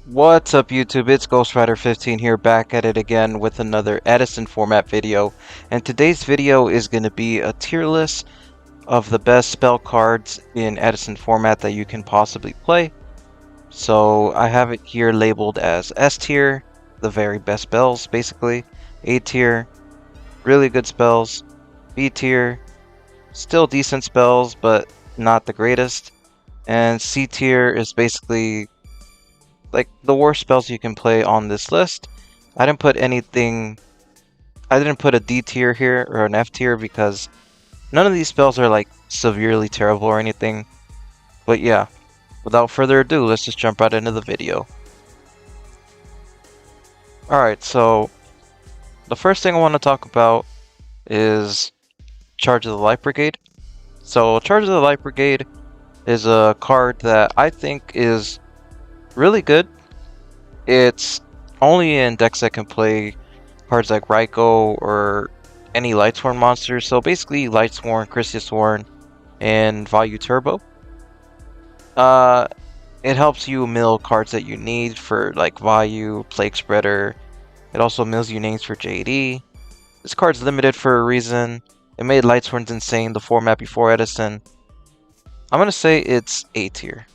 What's up YouTube, it's GhostRider15 here, back at it again with another Edison format video. And today's video is going to be a tier list of the best spell cards in Edison format that you can possibly play. So I have it here labeled as S tier, the very best spells basically. A tier, really good spells. B tier, still decent spells but not the greatest. And C tier is basically like the worst spells you can play on this list. I didn't put a D tier here or an F tier because none of these spells are like severely terrible or anything. But yeah, without further ado, let's just jump right into the video. Alright, so the first thing I want to talk about is Charge of the Light Brigade. So Charge of the Light Brigade is a card that I think is really good. It's only in decks that can play cards like Ryko or any Lightsworn monsters. So basically Lightsworn, Chrysiosworn, and Vayu Turbo. It helps you mill cards that you need for like Vayu, Plague Spreader. It also mills you names for JD. This card's limited for a reason. It made Lightsworns insane, the format before Edison. I'm gonna say it's A tier.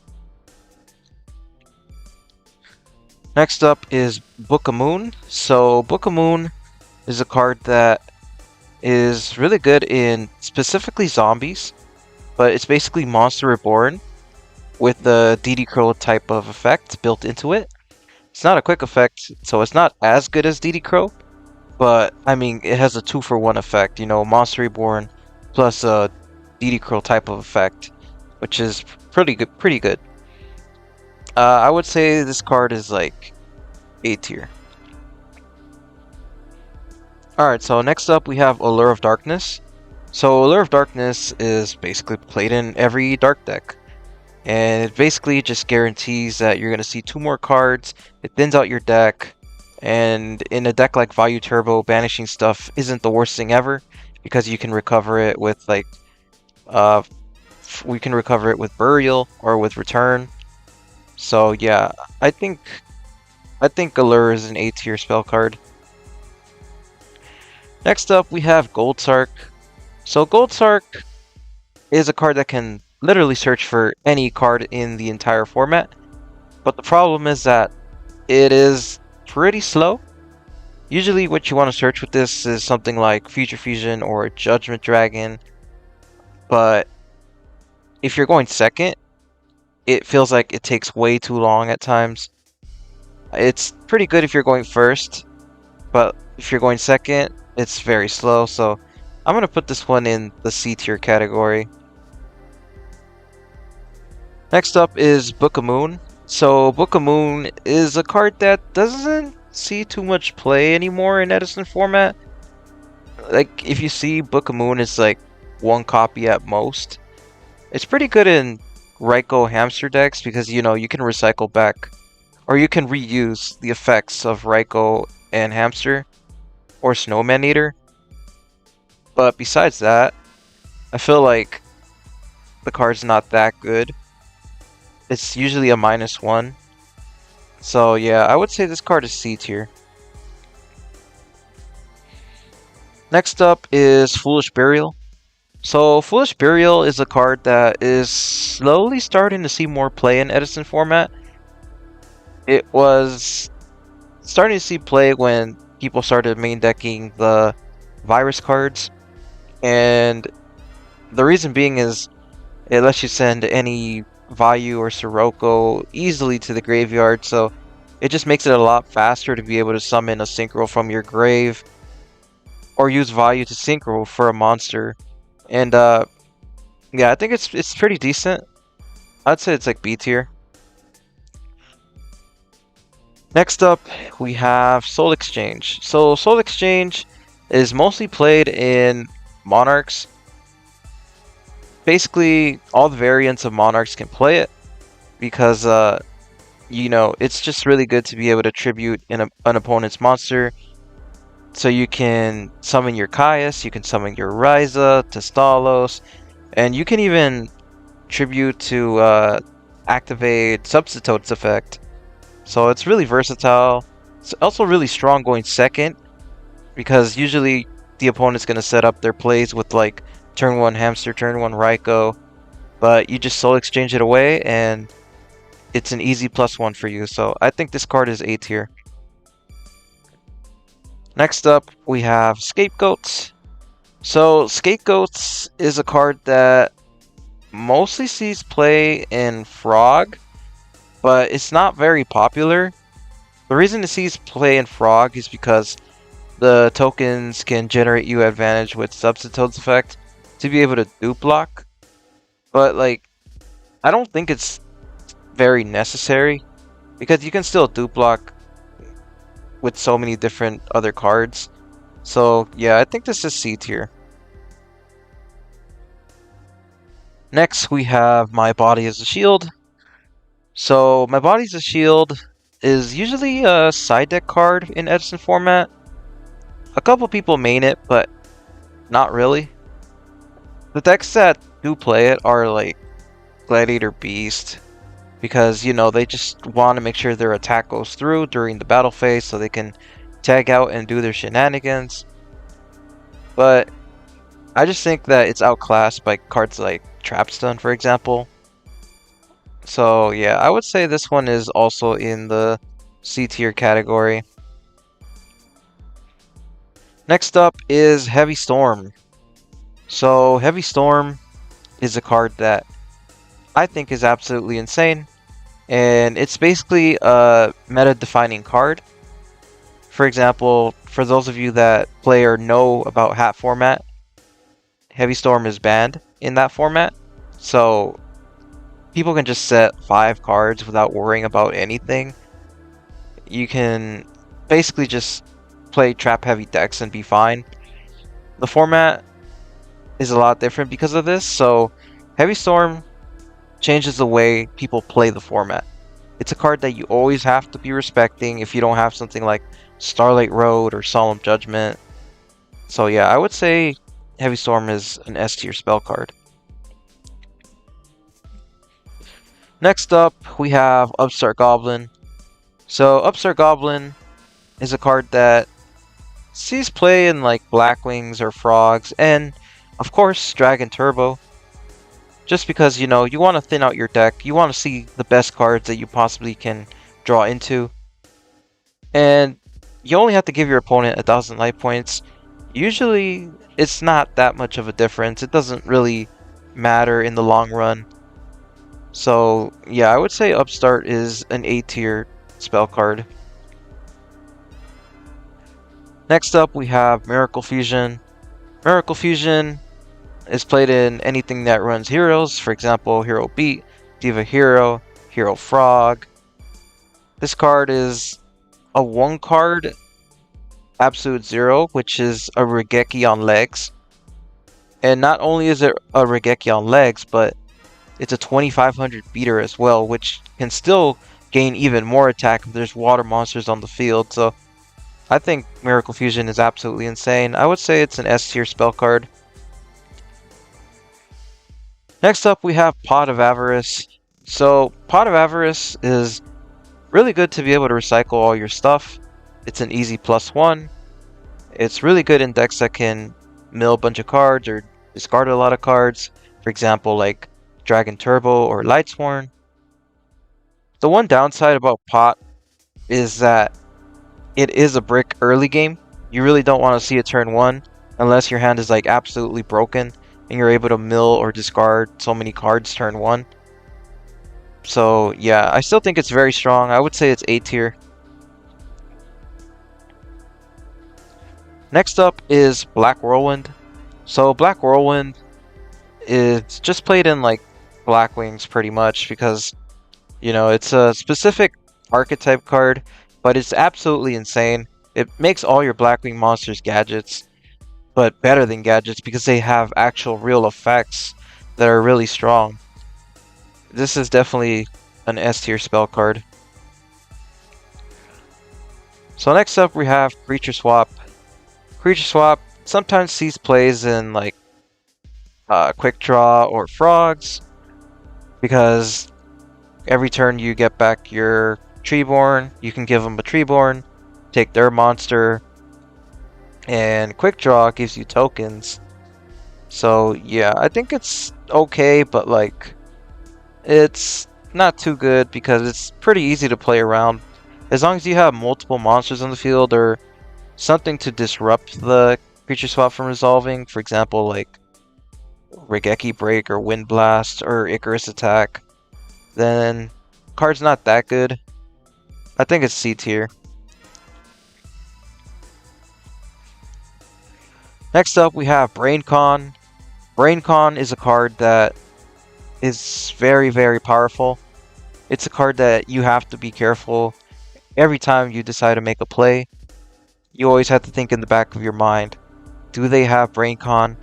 Next up is Book of Moon. So Book of Moon is a card that is really good in specifically zombies, but it's basically Monster Reborn with the DD Crow type of effect built into it. It's not a quick effect, so it's not as good as DD Crow, but I mean it has a 2-for-1 effect, you know, Monster Reborn plus a DD Crow type of effect, which is pretty good. I would say this card is like A tier. Alright, so next up we have Aler of Darkness. So Aler of Darkness is basically played in every dark deck. And it basically just guarantees that you're going to see 2 more cards. It thins out your deck. And in a deck like Vayu Turbo, banishing stuff isn't the worst thing ever, because you can recover it with like we can recover it with Burial or with Return. So yeah, I think Aler is an A tier spell card. Next up we have Goldark. So Goldark is a card that can literally search for any card in the entire format. But the problem is that it is pretty slow. Usually what you want to search with this is something like Future Fusion or Judgment Dragon. But if you're going second, it feels like it takes way too long at times. It's pretty good if you're going first, but if you're going second, it's very slow. So I'm going to put this one in the C tier category. Next up is Book of Moon. So Book of Moon is a card that doesn't see too much play anymore in Edison format. Like if you see Book of Moon, it's like 1 copy at most. It's pretty good in Ryko hamster decks because, you know, you can recycle back or you can reuse the effects of Ryko and hamster or Snowman Eater. But besides that, I feel like the card's not that good. It's usually a -1. So yeah, I would say this card is C tier. Next up is Foolish Burial. So Foolish Burial is a card that is slowly starting to see more play in Edison format. It was starting to see play when people started main decking the virus cards. And the reason being is it lets you send any Vayu or Sirocco easily to the graveyard. So it just makes it a lot faster to be able to summon a Synchro from your grave. Or use Vayu to Synchro for a monster. And yeah, I think it's pretty decent. I'd say it's like B tier. Next up, we have Soul Exchange. So Soul Exchange is mostly played in Monarchs. Basically, all the variants of Monarchs can play it because, you know, it's just really good to be able to tribute an opponent's monster. So you can summon your Caius, you can summon your Ryza, Testalos, and you can even tribute to activate Substitute's effect. So it's really versatile. It's also really strong going second, because usually the opponent's going to set up their plays with like turn 1 Hamster, turn 1 Raikou, but you just soul exchange it away and it's an easy +1 for you. So I think this card is A tier. Next up, we have Scapegoats. So Scapegoats is a card that mostly sees play in Frog, but it's not very popular. The reason it sees play in Frog is because the tokens can generate you advantage with Substitute's effect to be able to dupe block. But like, I don't think it's very necessary, because you can still dupe block with so many different other cards. So yeah, I think this is C tier. Next, we have My Body as a Shield. So My Body as a Shield is usually a side deck card in Edison format. A couple people main it, but not really. The decks that do play it are like Gladiator Beast, because, you know, they just want to make sure their attack goes through during the battle phase so they can tag out and do their shenanigans. But I just think that it's outclassed by cards like Trapstun, for example. So yeah, I would say this one is also in the C tier category. Next up is Heavy Storm. So Heavy Storm is a card that I think is absolutely insane, and it's basically a meta-defining card. For example, for those of you that play or know about hat format, Heavy Storm is banned in that format, so people can just set 5 cards without worrying about anything. You can basically just play trap heavy decks and be fine. The format is a lot different because of this, so Heavy Storm changes the way people play the format. It's a card that you always have to be respecting if you don't have something like Starlight Road or Solemn Judgment. So yeah, I would say Heavy Storm is an S tier spell card. Next up, we have Upstart Goblin. So Upstart Goblin is a card that sees play in like Blackwings or Frogs, and of course Dragon Turbo. Just because, you know, you want to thin out your deck, you want to see the best cards that you possibly can draw into. And you only have to give your opponent 1,000 life points. Usually, it's not that much of a difference. It doesn't really matter in the long run. So, yeah, I would say Upstart is an A tier spell card. Next up, we have Miracle Fusion. Miracle Fusion is played in anything that runs heroes, for example, Hero Beat, Diva Hero, Hero Frog. This card is a 1 card Absolute Zero, which is a Regeki on legs. And not only is it a Regeki on legs, but it's a 2500 beater as well, which can still gain even more attack if there's water monsters on the field. So I think Miracle Fusion is absolutely insane. I would say it's an S tier spell card. Next up, we have Pot of Avarice. So Pot of Avarice is really good to be able to recycle all your stuff. It's an easy +1. It's really good in decks that can mill a bunch of cards or discard a lot of cards. For example, like Dragon Turbo or Lightsworn. The one downside about Pot is that it is a brick early game. You really don't want to see it turn 1 unless your hand is like absolutely broken and you're able to mill or discard so many cards turn 1. So yeah, I still think it's very strong. I would say it's A tier. Next up is Black Whirlwind. So Black Whirlwind is just played in like Blackwings pretty much because, you know, it's a specific archetype card, but it's absolutely insane. It makes all your Blackwing monsters gadgets, but better than gadgets because they have actual real effects that are really strong. This is definitely an S tier spell card. So next up we have Creature Swap. Creature Swap sometimes sees plays in like Quick Draw or Frogs, because every turn you get back your Treeborn, you can give them a Treeborn, take their monster, and Quick Draw gives you tokens. So yeah, I think it's okay, but like it's not too good because it's pretty easy to play around. As long as you have multiple monsters on the field or something to disrupt the creature swap from resolving, for example, like Regeki Break or Wind Blast or Icarus Attack, then card's not that good. I think it's C tier. Next up, we have BrainCon. BrainCon is a card that is very, very powerful. It's a card that you have to be careful every time you decide to make a play. You always have to think in the back of your mind, do they have BrainCon?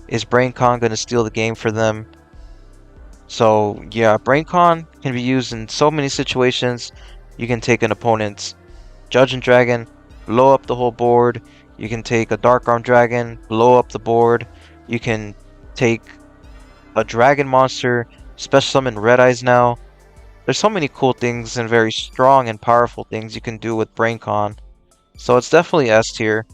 Is BrainCon going to steal the game for them? So yeah, BrainCon can be used in so many situations. You can take an opponent's Judge and Dragon, blow up the whole board. You can take a Dark Arm Dragon, blow up the board. You can take a Dragon monster, special summon Red Eyes now. There's so many cool things and very strong and powerful things you can do with BrainCon. So it's definitely S tier.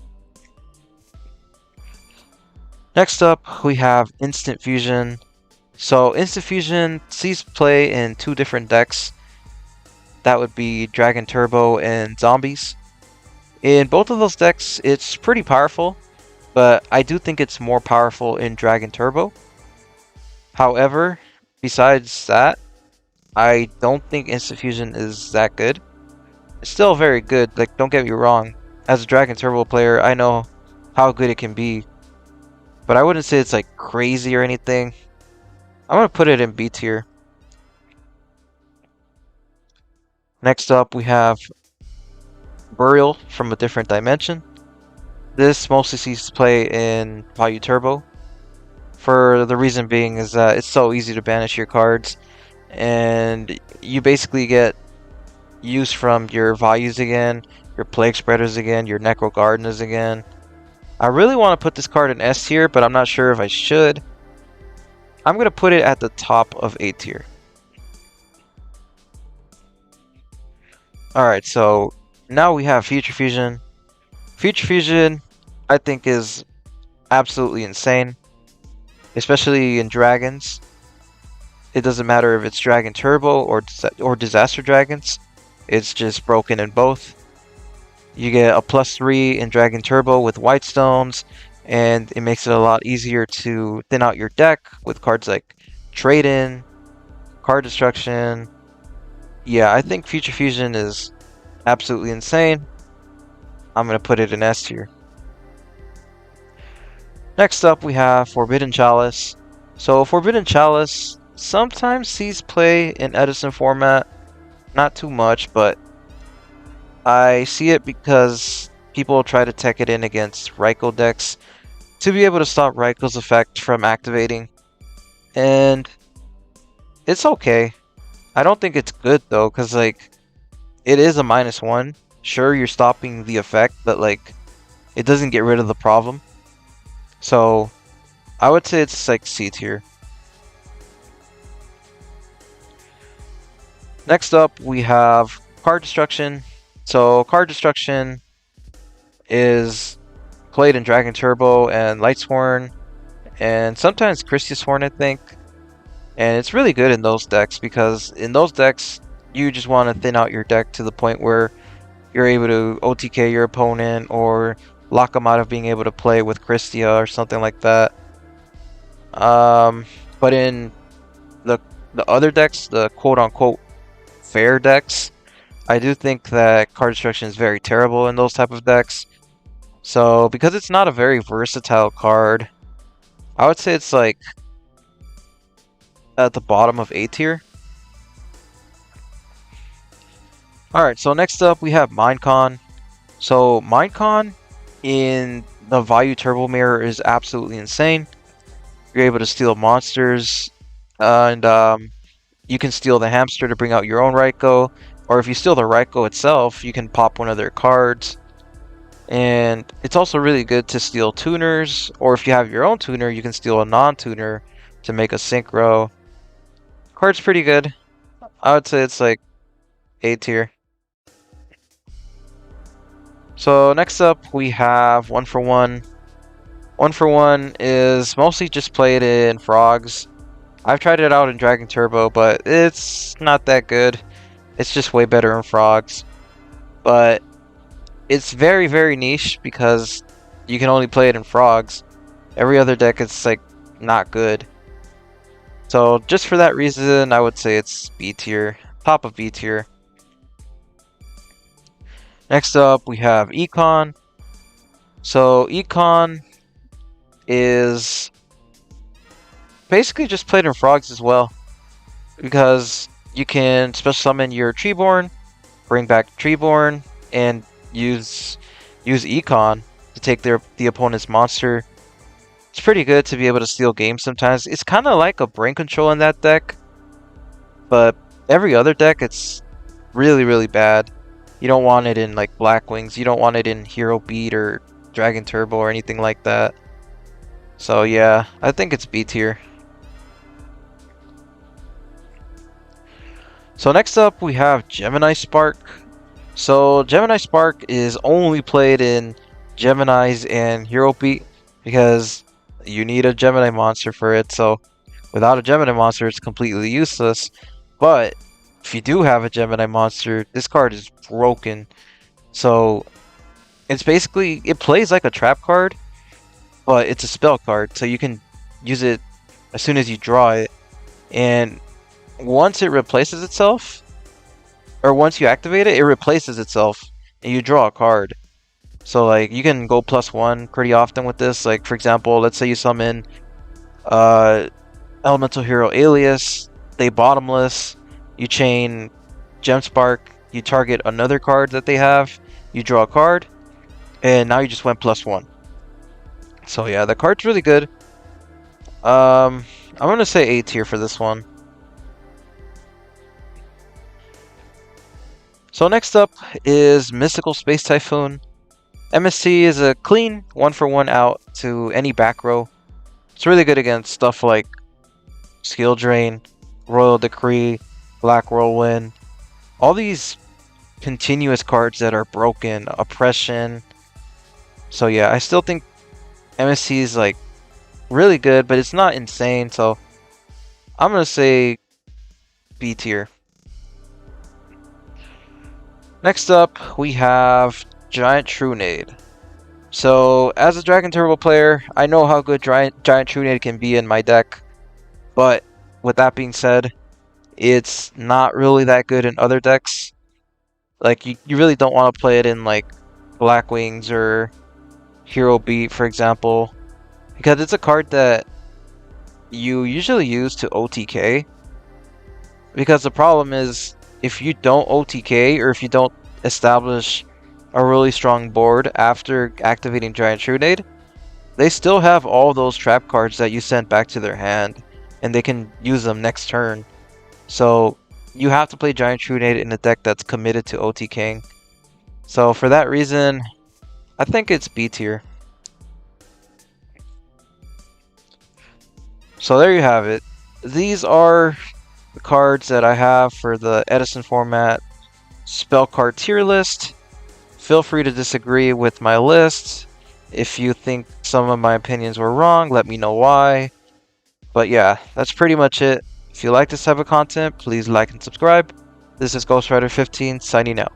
Next up, we have Instant Fusion. So Instant Fusion sees play in two different decks. That would be Dragon Turbo and Zombies. In both of those decks, it's pretty powerful, but I do think it's more powerful in Dragon Turbo. However, besides that, I don't think Instant Fusion is that good. It's still very good, like don't get me wrong. As a Dragon Turbo player, I know how good it can be. But I wouldn't say it's like crazy or anything. I'm gonna put it in B tier. Next up, we have Burial from a Different Dimension. This mostly sees play in Value Turbo. For the reason being is that it's so easy to banish your cards, and you basically get use from your Values again, your Plague Spreaders again, your Necro Gardeners again. I really want to put this card in S tier, but I'm not sure if I should. I'm going to put it at the top of A tier. Alright, so now we have Future Fusion. Future Fusion, I think, is absolutely insane. Especially in Dragons. It doesn't matter if it's Dragon Turbo or Disaster Dragons. It's just broken in both. You get a +3 in Dragon Turbo with White Stones, and it makes it a lot easier to thin out your deck with cards like Trade-In, Card Destruction. Yeah, I think Future Fusion is absolutely insane. I'm going to put it in S tier. Next up, we have Forbidden Chalice. So Forbidden Chalice sometimes sees play in Edison format. Not too much, but I see it because people try to tech it in against Raikou decks to be able to stop Raikou's effect from activating. And it's okay. I don't think it's good though, because like it is a -1. Sure, you're stopping the effect, but like it doesn't get rid of the problem. So I would say it's like C tier. Next up, we have Card Destruction. So Card Destruction is played in Dragon Turbo and Lightsworn, and sometimes Christiasworn, I think. And it's really good in those decks because in those decks, you just want to thin out your deck to the point where you're able to OTK your opponent or lock them out of being able to play with Christia or something like that. But in the other decks, the quote-unquote fair decks, I do think that Card Destruction is very terrible in those type of decks. So because it's not a very versatile card, I would say it's like at the bottom of A tier. Alright, so next up we have Minecon. So Minecon in the Value Turbo Mirror is absolutely insane. You're able to steal monsters, and you can steal the hamster to bring out your own Raikou. Or if you steal the Raikou itself, you can pop one of their cards. And it's also really good to steal tuners, or if you have your own tuner, you can steal a non-tuner to make a synchro. Card's pretty good. I would say it's like A tier. So next up we have one for one. One for one is mostly just played in frogs. I've tried it out in Dragon Turbo, but it's not that good. It's just way better in frogs. But it's very, very niche because you can only play it in frogs. Every other deck is like not good. So just for that reason, I would say it's B tier, top of B tier. Next up, we have Econ. So Econ is basically just played in frogs as well, because you can special summon your Treeborn, bring back Treeborn, and use Econ to take the opponent's monster. It's pretty good to be able to steal games sometimes. It's kind of like a brain control in that deck, but every other deck it's really, really bad. You don't want it in like Black Wings. You don't want it in Hero Beat or Dragon Turbo or anything like that. So yeah, I think it's B tier. So next up we have Gemini Spark. So Gemini Spark is only played in Geminis and Hero Beat because you need a Gemini monster for it. So without a Gemini monster, it's completely useless. But if you do have a Gemini monster, this card is broken. So it's basically, it plays like a trap card, but it's a spell card. So you can use it as soon as you draw it. And once it replaces itself, or once you activate it, it replaces itself and you draw a card. So like you can go +1 pretty often with this. Like for example, let's say you summon Elemental Hero Alias, they bottomless, you chain Gem Spark, you target another card that they have, you draw a card, and now you just went +1. So yeah, the card's really good. I'm gonna say A tier for this one. So next up is Mystical Space Typhoon. MST is a clean 1-for-1 out to any back row. It's really good against stuff like Skill Drain, Royal Decree, Black Whirlwind. All these continuous cards that are broken, Oppression. So yeah, I still think MST is like really good, but it's not insane. So I'm gonna say B tier. Next up, we have Giant Trunade. So, as a Dragon Turbo player, I know how good Giant Trunade can be in my deck, but with that being said, it's not really that good in other decks. Like, you really don't want to play it in, like, Black Wings or Hero Beat, for example, because it's a card that you usually use to OTK, because the problem is, if you don't OTK, or if you don't establish a really strong board after activating Giant Trunade, they still have all those trap cards that you sent back to their hand, and they can use them next turn. So you have to play Giant Trunade in a deck that's committed to OTKing. So for that reason, I think it's B tier. So there you have it. These are the cards that I have for the Edison format spell card tier list. Feel free to disagree with my list. If you think some of my opinions were wrong, let me know why. But yeah, that's pretty much it. If you like this type of content, please like and subscribe. This is Ghost Rider 15 signing out.